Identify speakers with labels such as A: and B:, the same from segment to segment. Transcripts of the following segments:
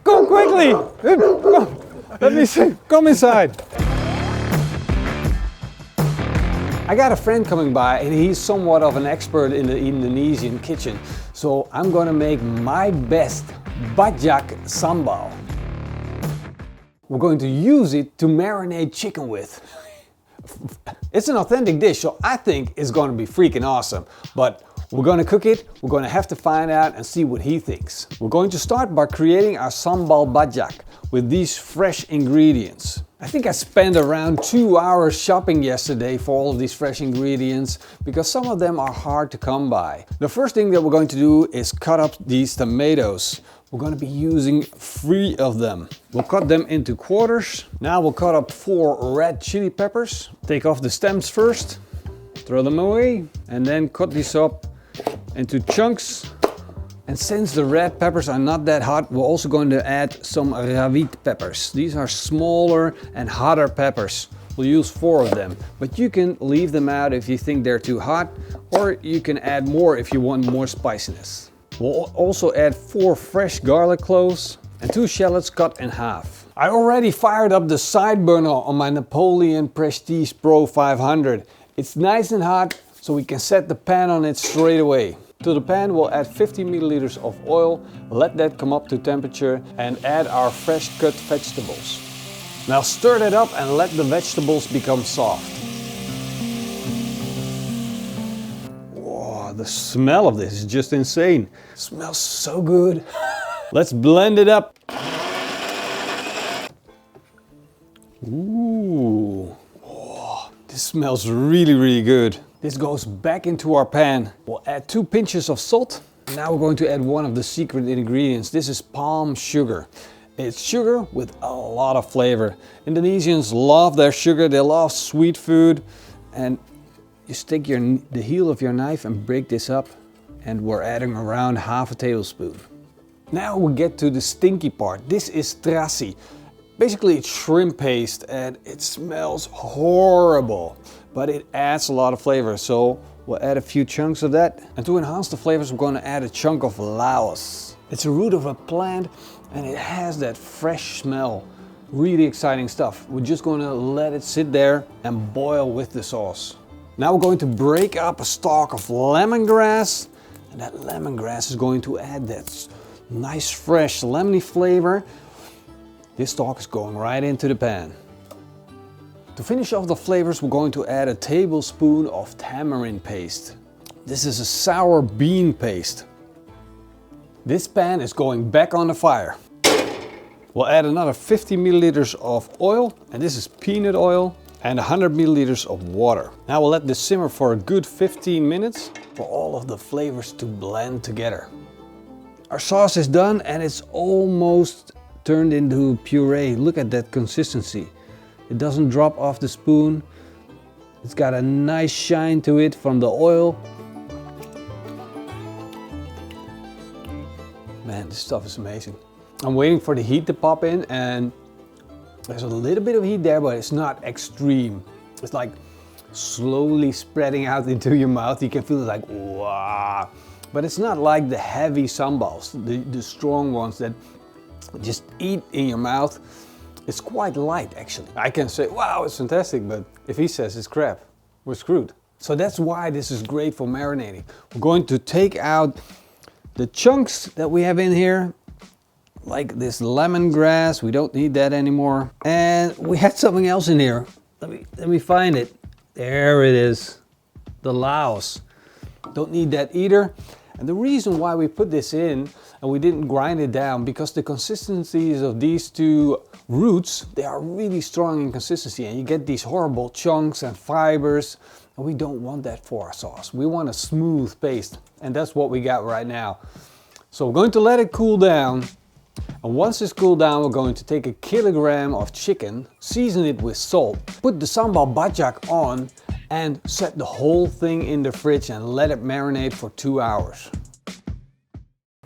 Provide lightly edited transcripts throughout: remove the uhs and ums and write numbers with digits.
A: Come quickly! Come. Let me see. Come inside. I got a friend coming by and he's somewhat of an expert in the Indonesian kitchen. So I'm gonna make my best bajak sambal. We're going to use it to marinate chicken with. It's an authentic dish, so I think it's gonna be freaking awesome. But we're gonna cook it, we're gonna have to find out and see what he thinks. We're going to start by creating our sambal bajak with these fresh ingredients. I think I spent around 2 hours shopping yesterday for all of these fresh ingredients because some of them are hard to come by. The first thing that we're going to do is cut up these tomatoes. We're going to be using 3 of them. We'll cut them into quarters. Now we'll cut up 4 red chili peppers. Take off the stems first, throw them away, and then cut these up into chunks. And since the red peppers are not that hot, we're also going to add some rawit peppers. These are smaller and hotter peppers. We'll use 4 of them, but you can leave them out if you think they're too hot, or you can add more if you want more spiciness. We'll also add 4 fresh garlic cloves and 2 shallots cut in half. I already fired up the side burner on my Napoleon Prestige Pro 500. It's nice and hot, so we can set the pan on it straight away. To the pan we'll add 50 milliliters of oil, let that come up to temperature and add our fresh cut vegetables. Now stir that up and let the vegetables become soft. Whoa, the smell of this is just insane. It smells so good. Let's blend it up. Ooh, whoa, this smells really good. This goes back into our pan. We'll add 2 pinches of salt. Now we're going to add one of the secret ingredients. This is palm sugar. It's sugar with a lot of flavor. Indonesians love their sugar, they love sweet food. And you stick the heel of your knife and break this up. And we're adding around half a tablespoon. Now we get to the stinky part. This is terasi. Basically it's shrimp paste and it smells horrible. But it adds a lot of flavor, so we'll add a few chunks of that. And to enhance the flavors, we're going to add a chunk of laos. It's a root of a plant and it has that fresh smell. Really exciting stuff. We're just going to let it sit there and boil with the sauce. Now we're going to break up a stalk of lemongrass, and that lemongrass is going to add that nice fresh lemony flavor. This stalk is going right into the pan. To finish off the flavors, we're going to add a tablespoon of tamarind paste. This is a sour bean paste. This pan is going back on the fire. We'll add another 50 milliliters of oil, and this is peanut oil, and 100 milliliters of water. Now we'll let this simmer for a good 15 minutes for all of the flavors to blend together. Our sauce is done and it's almost turned into puree. Look at that consistency. It doesn't drop off the spoon. It's got a nice shine to it from the oil. Man, this stuff is amazing. I'm waiting for the heat to pop in, and there's a little bit of heat there, but it's not extreme. It's like slowly spreading out into your mouth. You can feel it like, wow. But it's not like the heavy sambals, the strong ones that just eat in your mouth. It's quite light actually. I can say, wow, it's fantastic, but if he says it's crap, we're screwed. So that's why this is great for marinating. We're going to take out the chunks that we have in here, like this lemongrass. We don't need that anymore. And we had something else in here. Let me find it. There it is, the laos. Don't need that either. And the reason why we put this in and we didn't grind it down, because the consistencies of these 2 roots, they are really strong in consistency, and you get these horrible chunks and fibers, and we don't want that for our sauce. We want a smooth paste, and that's what we got right now. So we're going to let it cool down, and once it's cooled down, we're going to take a kilogram of chicken, season it with salt, put the sambal bajak on, and set the whole thing in the fridge and let it marinate for 2 hours.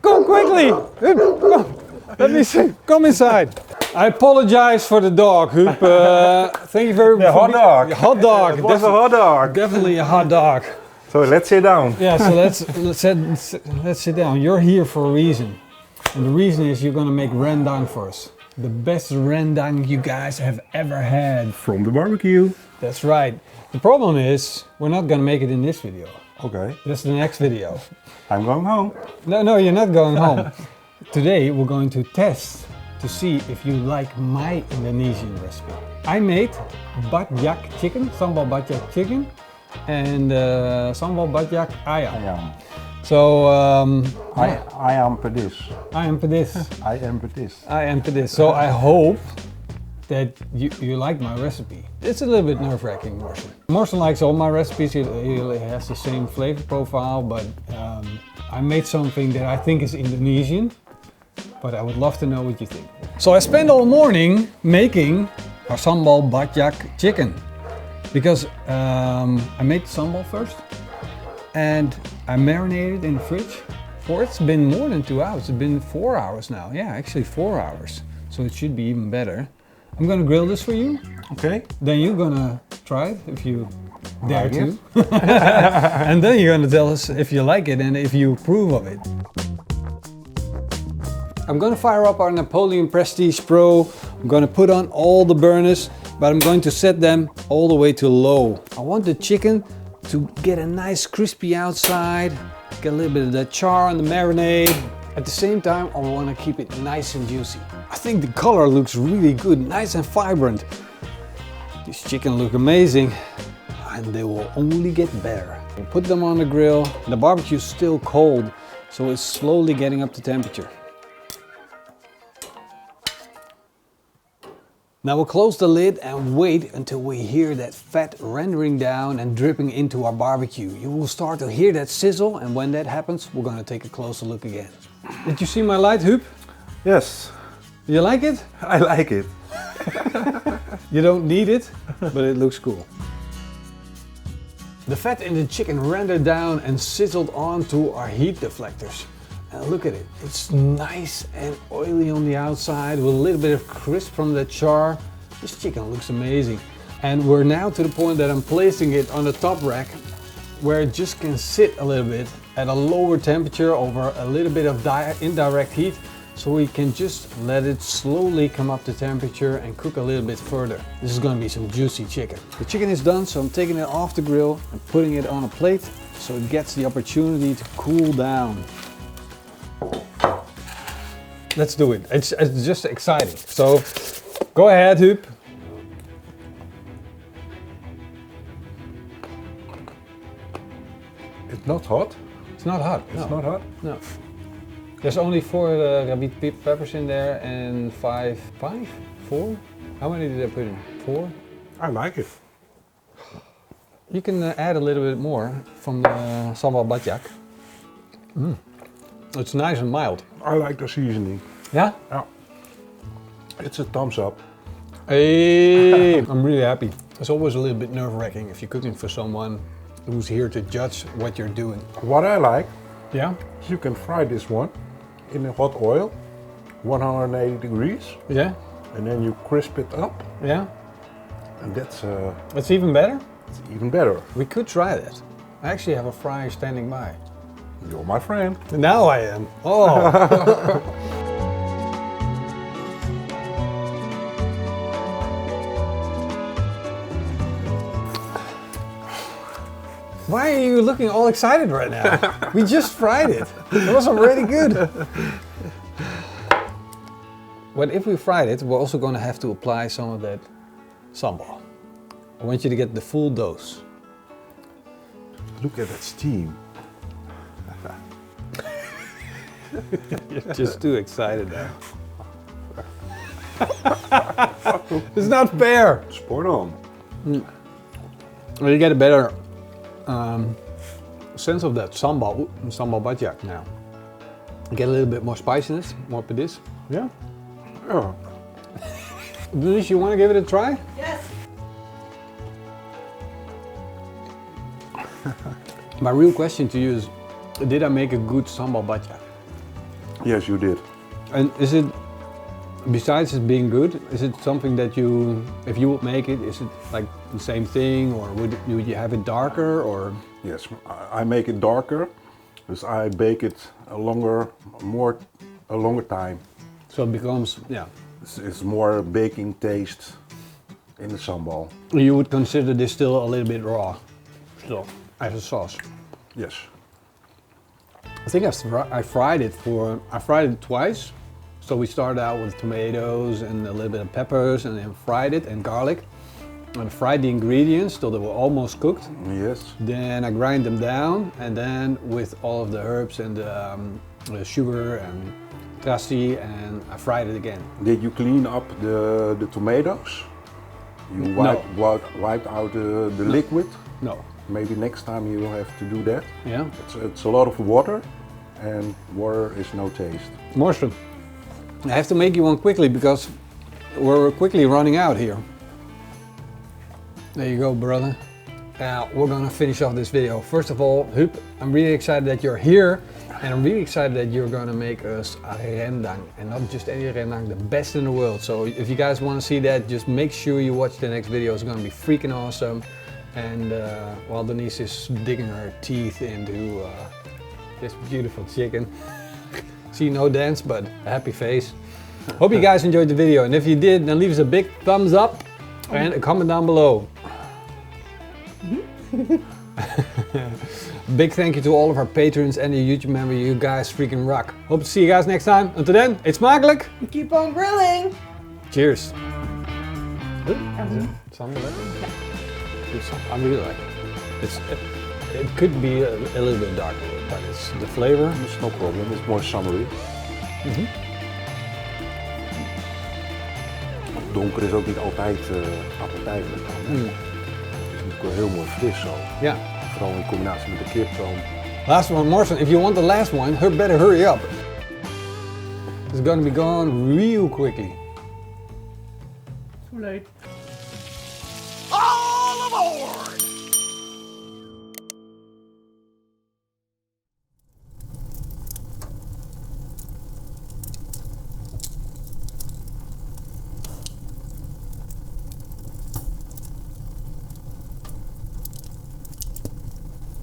A: Come quickly! Come. Let me see. Come inside. I apologize for the dog, Huub. Thank you very much.
B: Yeah, hot dog.
A: Hot dog.
B: It was a hot dog.
A: Definitely a hot dog.
B: So let's sit down.
A: Yeah, so let's sit down. You're here for a reason. And the reason is you're gonna make rendang for us. The best rendang you guys have ever had.
B: From the barbecue.
A: That's right. The problem is, we're not gonna make it in this video.
B: Okay.
A: That's the next video.
B: I'm going home.
A: No, you're not going home. Today we're going to test to see if you like my Indonesian recipe. I made batjak chicken, sambal batjak chicken, and sambal batjak ayam.
B: Ayam.
A: So
B: I am pedis.
A: I am pedis.
B: I am pedis.
A: I am pedis. So I hope that you like my recipe. It's a little bit nerve-wracking, Morsen. Morsen likes all my recipes. He has the same flavor profile, but I made something that I think is Indonesian, but I would love to know what you think. So I spent all morning making our sambal batjak chicken because I made sambal first and I marinated in the fridge for it's been more than 2 hours. It's been 4 hours now. Yeah, actually 4 hours. So it should be even better. I'm gonna grill this for you.
B: Okay.
A: Then you're gonna try it if you dare
B: Like
A: to. And then you're gonna tell us if you like it and if you approve of it. I'm gonna fire up our Napoleon Prestige Pro. I'm gonna put on all the burners, but I'm going to set them all the way to low. I want the chicken to get a nice crispy outside, get a little bit of that char on the marinade. At the same time, I want to keep it nice and juicy. I think the color looks really good, nice and vibrant. These chicken look amazing and they will only get better. We'll put them on the grill. The barbecue is still cold, so it's slowly getting up to temperature. Now we'll close the lid and wait until we hear that fat rendering down and dripping into our barbecue. You will start to hear that sizzle, and when that happens, we're gonna take a closer look again. Did you see my light, Huub?
B: Yes.
A: You like it?
B: I like it.
A: You don't need it, but it looks cool. The fat in the chicken rendered down and sizzled onto our heat deflectors. And look at it, it's nice and oily on the outside with a little bit of crisp from the char. This chicken looks amazing. And we're now to the point that I'm placing it on the top rack where it just can sit a little bit at a lower temperature over a little bit of indirect heat, so we can just let it slowly come up to temperature and cook a little bit further. This is going to be some juicy chicken. The chicken is done, so I'm taking it off the grill and putting it on a plate so it gets the opportunity to cool down. Let's do it. It's just exciting. So go ahead, Huub.
B: It's not hot.
A: It's not hot.
B: It's not hot.
A: No. There's only 4 rabbit peppers in there and 4? How many did I put in? 4?
B: I like it.
A: You can add a little bit more from the sambal batjak. It's nice and mild.
B: I like the seasoning.
A: Yeah?
B: Yeah. It's a thumbs up.
A: Hey, I'm really happy. It's always a little bit nerve-wracking if you're cooking for someone who's here to judge what you're doing.
B: What I like,
A: Yeah?
B: you can fry this one in a hot oil, 180 degrees,
A: Yeah?
B: and then you crisp it up,
A: Yeah?
B: and that's
A: Even better?
B: even better.
A: We could try that. I actually have a fryer standing by.
B: You're my friend.
A: Now I am. Oh. Why are you looking all excited right now? We just fried it. It was already good. But if we fried it, we're also going to have to apply some of that sambal. I want you to get the full dose.
B: Look at that steam.
A: You're just too excited now. It's not fair.
B: Spot on.
A: Well, you get a better sense of that sambal batjak now. You get a little bit more spiciness, more pedis. Yeah.
B: Yeah.
A: Denise, you want to give it a try?
C: Yes.
A: My real question to you is, did I make a good sambal batjak?
B: Yes, you did.
A: And is it, besides it being good, is it something that you, if you would make it, is it like the same thing, or would you have it darker, or?
B: Yes, I make it darker, because I bake it longer, more a longer time.
A: So it becomes, yeah.
B: It's more baking taste in the sambal.
A: You would consider this still a little bit raw, still, as a sauce.
B: Yes.
A: I think I fried it twice. So we started out with tomatoes and a little bit of peppers and then fried it and garlic. And fried the ingredients till they were almost cooked.
B: Yes.
A: Then I grind them down and then with all of the herbs and the sugar and trassi and I fried it again.
B: Did you clean up the tomatoes? You wiped out the liquid?
A: No.
B: Maybe next time you will have to do that.
A: Yeah?
B: It's a lot of water and water is no taste.
A: Morsen, I have to make you one quickly because we're quickly running out here. There you go, brother. Now we're gonna finish off this video. First of all, Huub, I'm really excited that you're here and I'm really excited that you're gonna make us a rendang and not just any rendang, the best in the world. So if you guys wanna see that, just make sure you watch the next video. It's gonna be freaking awesome. And while Denise is digging her teeth into this beautiful chicken. See, no dance, but a happy face. Hope you guys enjoyed the video, and if you did, then leave us a big thumbs up and a comment down below. Big thank you to all of our patrons and the YouTube member. You guys freaking rock. Hope to see you guys next time. Until then, eet smakelijk.
C: Keep on grilling.
A: Cheers.
C: Mm-hmm.
A: I really like it. It could be a little bit darker, but it's the flavor.
B: It's no problem, it's more summery. Donker is ook niet altijd appetijtelijk. Het is natuurlijk wel heel mooi fris zo.
A: Ja.
B: Vooral in combinatie met de kip dan.
A: Last one, Morsen, if you want the last one, better hurry up. It's gonna be gone real quickly.
C: Too late.